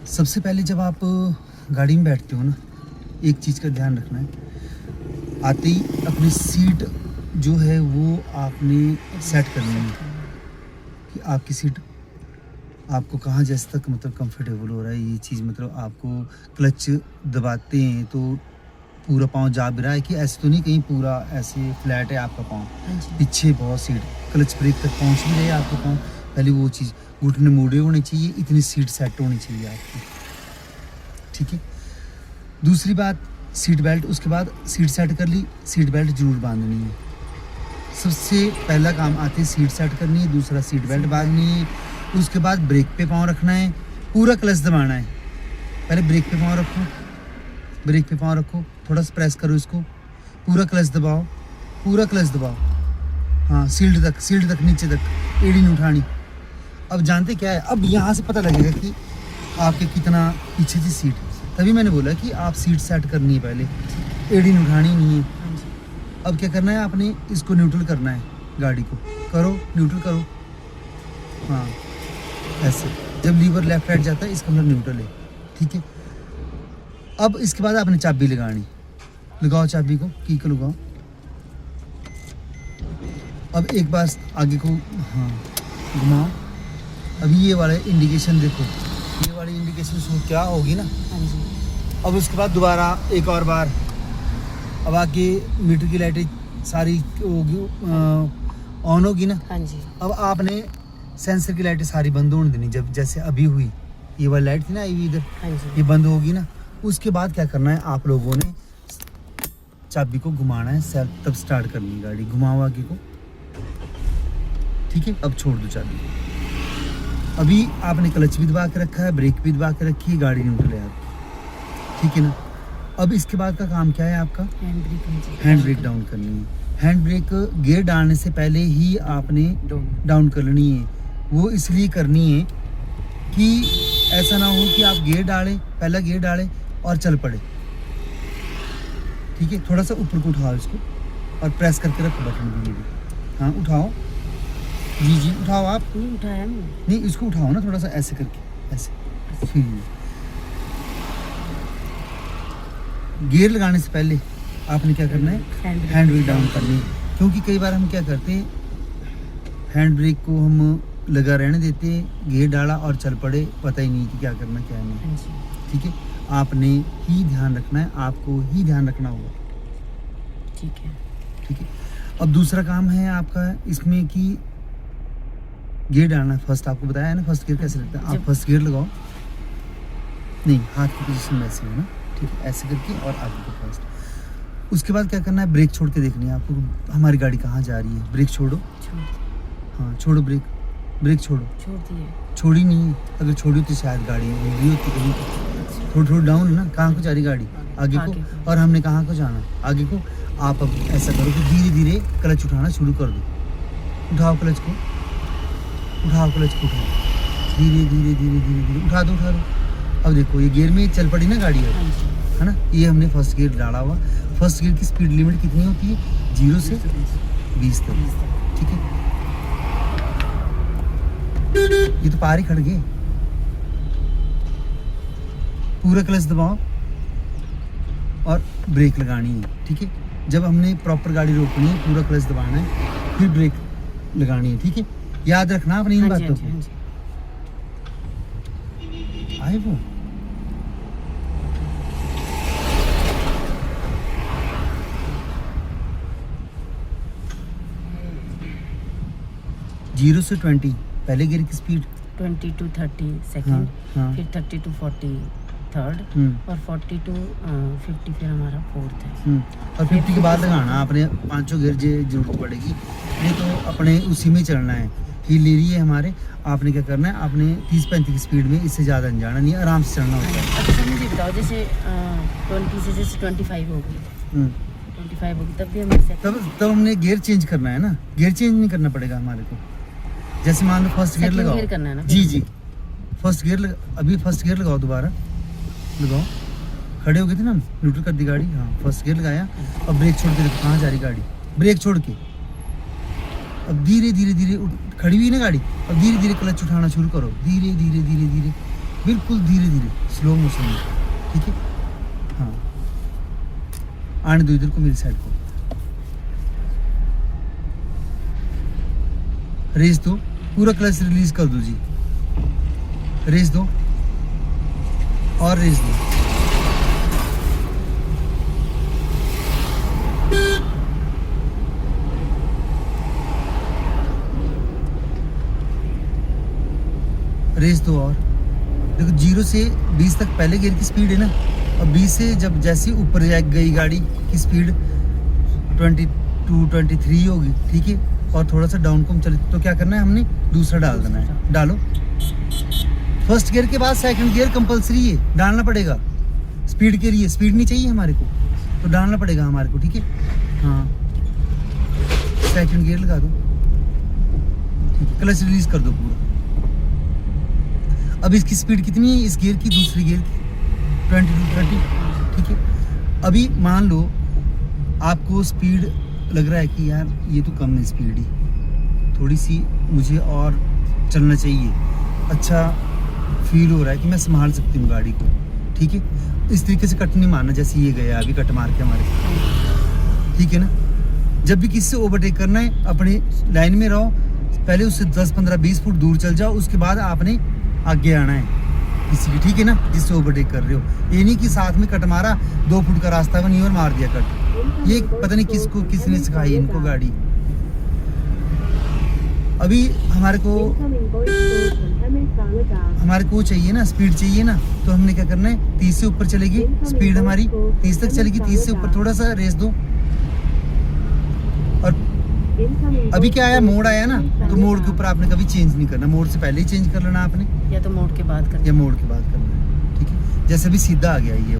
सबसे पहले जब आप गाड़ी में बैठते हो ना, एक चीज़ का ध्यान रखना है। आते ही अपनी सीट जो है वो आपने सेट करनी है कि आपकी सीट आपको कहाँ जैसे तक मतलब कंफर्टेबल हो रहा है। ये चीज़ मतलब आपको क्लच दबाते हैं तो पूरा पाँव जा भी रहा है कि ऐसे तो नहीं कहीं पूरा ऐसे फ्लैट है आपका पाँव, हाँ जी। पीछे बहुत सीट क्लच ब्रेक तक पहुँच भी रहे आपका पाँव। पहले वो चीज़ घुटने मुड़े होने चाहिए, इतनी सीट सेट होनी चाहिए आपकी, ठीक है। दूसरी बात सीट बेल्ट, उसके बाद सीट सेट कर ली, सीट बेल्ट जरूर बांधनी है। सबसे पहला काम आते सीट सेट करनी है, दूसरा सीट बेल्ट बांधनी है, उसके बाद ब्रेक पे पाँव रखना है, पूरा क्लच दबाना है। पहले ब्रेक पे पाँव रखो, ब्रेक पे पाँव रखो, थोड़ा सा प्रेस करो इसको, पूरा क्लच दबाओ, पूरा क्लच दबाओ, हाँ सील्ड तक नीचे तक, एड़ी नहीं उठानी। अब जानते क्या है, अब यहाँ से पता लगेगा कि आपके कितना पीछे थी सीट। तभी मैंने बोला कि आप सीट सेट करनी है, पहले एड़ी नहीं उठानी नहीं है। हाँ जी। अब क्या करना है, आपने इसको न्यूट्रल करना है, गाड़ी को करो न्यूट्रल करो, हाँ ऐसे। जब लीवर लेफ्ट राइट जाता है इसका मतलब न्यूट्रल है, ठीक है। अब इसके बाद आपने चाबी लगानी, लगाओ चाबी को, की को लगाओ। अब एक बार आगे को हाँ घुमाओ। अभी ये वाला इंडिकेशन देखो, ये वाली इंडिकेशन शो क्या होगी ना। हाँ जी। अब उसके बाद दोबारा एक और बार, अब आगे मीटर की लाइटें सारी होगी ऑन होगी ना। हाँ जी। अब आपने सेंसर की लाइटें सारी बंद होने देनी, जब जैसे अभी हुई ये वाली लाइट थी ना ये इधर, हाँ जी। ये बंद होगी ना। उसके बाद क्या करना है, आप लोगों ने चाबी को घुमाना है, सेल्फ तब स्टार्ट करनी है गाड़ी, घुमाओ आगे को, ठीक है। अब छोड़ दो चाबी। अभी आपने क्लच भी दबा के रखा है, ब्रेक भी दबा के रखी है, गाड़ी न्यूट्रल है आपकी, ठीक है ना। अब इसके बाद का काम क्या है आपका, हैंड ब्रेक। हाँ जी। हैंड ब्रेक डाउन करनी है। हैंड ब्रेक गियर डालने से पहले ही आपने डाउन कर लेनी है। वो इसलिए करनी है कि ऐसा ना हो कि आप गियर डालें, पहला गियर डालें और चल पड़े, ठीक है। थोड़ा सा ऊपर को उठाओ इसको और प्रेस करके रखो बटन भी, ये भी हाँ उठाओ, जी जी उठाओ आप, नहीं उठाया मैंने। नहीं इसको उठाओ ना थोड़ा सा ऐसे करके, ऐसे फिर गियर लगाने से पहले आपने क्या करना है, हैंड ब्रेक डाउन करनी है। क्योंकि कई बार हम क्या करते हैं, हैंड ब्रेक को हम लगा रहने देते हैं, गियर डाला और चल पड़े, पता ही नहीं कि क्या करना क्या नहीं, हाँ जी। ठीक है। आपने ही ध्यान रखना है, आपको ही ध्यान रखना होगा, ठीक है। ठीक है। अब दूसरा काम है आपका इसमें कि गियर डालना। फर्स्ट आपको बताया है ना फर्स्ट गियर कैसे लगता है, आप फर्स्ट गियर लगाओ, नहीं हाथ की पोजीशन में ऐसे है ना, ठीक है, ऐसे करके और आगे को फर्स्ट। उसके बाद क्या करना है, ब्रेक छोड़ के देखनी है आपको हमारी गाड़ी कहाँ जा रही है। ब्रेक छोड़ो, छोड़ हाँ छोड़ो ब्रेक, ब्रेक छोड़ो, छोड़ दिए। छोड़ी नहीं है, अगर छोड़ी तो शायद गाड़ी भी होती कहीं, थोड़ी डाउन है ना। कहाँ को जा रही गाड़ी, आगे को, और हमने कहाँ को जाना, आगे को। आप अब ऐसा करो कि धीरे धीरे क्लच उठाना शुरू कर दो, उठाओ क्लच को, उठाओ क्लच को, उठाओ धीरे धीरे धीरे धीरे धीरे, उठा दो उठा दो। अब देखो ये गियर में चल पड़ी ना गाड़ी है ना। ये हमने फर्स्ट गियर डाला हुआ। फर्स्ट गियर की स्पीड लिमिट कितनी होती है, 0 से 20 तक, ठीक है। ये तो पार ही खड़ गए। पूरा क्लच दबाओ और ब्रेक लगानी है, ठीक है। जब हमने प्रॉपर गाड़ी रोकनी है पूरा क्लच दबाना है, फिर ब्रेक लगानी है, ठीक है। याद रखना अपनी इन बातों को। आए वो जीरो से 20 पहले गियर की स्पीड, 20 to 30 सेकंड, हाँ। फिर 30 to 40 थर्ड, और 40 to 50 फिर हमारा फोर्थ है। और 50 के बाद लगाना आपने पांचों गियर जरूरत पड़ेगी, नहीं तो अपने उसी में चलना है। हिल ले रही है हमारे, आपने क्या करना है, आपने 30-35 की स्पीड में, इससे ज़्यादा नहीं जाना, नहीं आराम से चलना होता है। अच्छा मुझे बताओ, जैसे 20 से जैसे 25 होगी, 25 होगी तब भी हमें तब हमने गियर चेंज करना है ना। गियर चेंज नहीं करना पड़ेगा हमारे को। जैसे मान लो फर्स्ट गियर लगाओ, गियर करना है ना, जी जी फर्स्ट गियर अभी फर्स्ट गियर लगाओ, दोबारा लगाओ, खड़े हो गए थे ना, न्यूट्रल कर दी गाड़ी, हाँ फर्स्ट गियर लगाया। अब ब्रेक छोड़ के देखो कहाँ जा रही गाड़ी, ब्रेक छोड़ के अब धीरे धीरे धीरे खड़ी हुई ना गाड़ी, अब धीरे धीरे क्लच उठाना शुरू करो, धीरे धीरे धीरे धीरे बिल्कुल धीरे धीरे स्लो मोशन में, ठीक है। हाँ, आने दो इधर को, मेरी साइड को। रेस दो, पूरा क्लच रिलीज कर दो जी। रेस दो और रेस दो। रेस दो और देखो, 0 से 20 तक पहले गियर की स्पीड है ना, और 20 से जब जैसे ऊपर गई गाड़ी की स्पीड 22 23 होगी, ठीक है। और थोड़ा सा डाउन कम चले तो क्या करना है, हमने दूसरा डाल देना है। डालो, फर्स्ट गियर के बाद सेकंड गियर कंपलसरी है, डालना पड़ेगा स्पीड के लिए। स्पीड नहीं चाहिए हमारे को तो डालना पड़ेगा हमारे को, ठीक है। हाँ, सेकंड गियर लगा दो, ठीक है। क्लच रिलीज कर दो पूरा। अब इसकी स्पीड कितनी है इस गियर की, दूसरी गियर की 22 30, ठीक है। अभी मान लो आपको स्पीड लग रहा है कि यार ये तो कम है स्पीड ही, थोड़ी सी मुझे और चलना चाहिए, अच्छा फील हो रहा है कि मैं संभाल सकती हूँ गाड़ी को, ठीक है। इस तरीके से कट नहीं मारना जैसे ये गया अभी कट मार के हमारे, ठीक है ना। जब भी किसी से ओवरटेक करना है अपने लाइन में रहो, पहले उससे 10 15 20 फुट दूर चल जाओ, उसके बाद आपने आगे आना है किसी की, ठीक है ना, जिससे ओवरटेक कर रहे हो। ये नहीं कि साथ में कट मारा, 2 फुट का रास्ता बनी और मार दिया कट। ये पता नहीं किसने सिखाई इनको गाड़ी। अभी हमारे को चाहिए ना, स्पीड चाहिए ना, तो हमने क्या करना है, 30 से ऊपर चलेगी स्पीड हमारी, 30 तक चलेगी, 30 से ऊपर थोड़ा सा रेस दो। और अभी क्या आया, मोड़ आया ना, तो मोड़ के ऊपर आपने कभी चेंज नहीं करना, मोड़ से पहले ही चेंज कर लेना आपने, या तो मोड़ के बाद करना, या मोड़ के बाद करना है, ठीक है। जैसे भी सीधा आ गया ये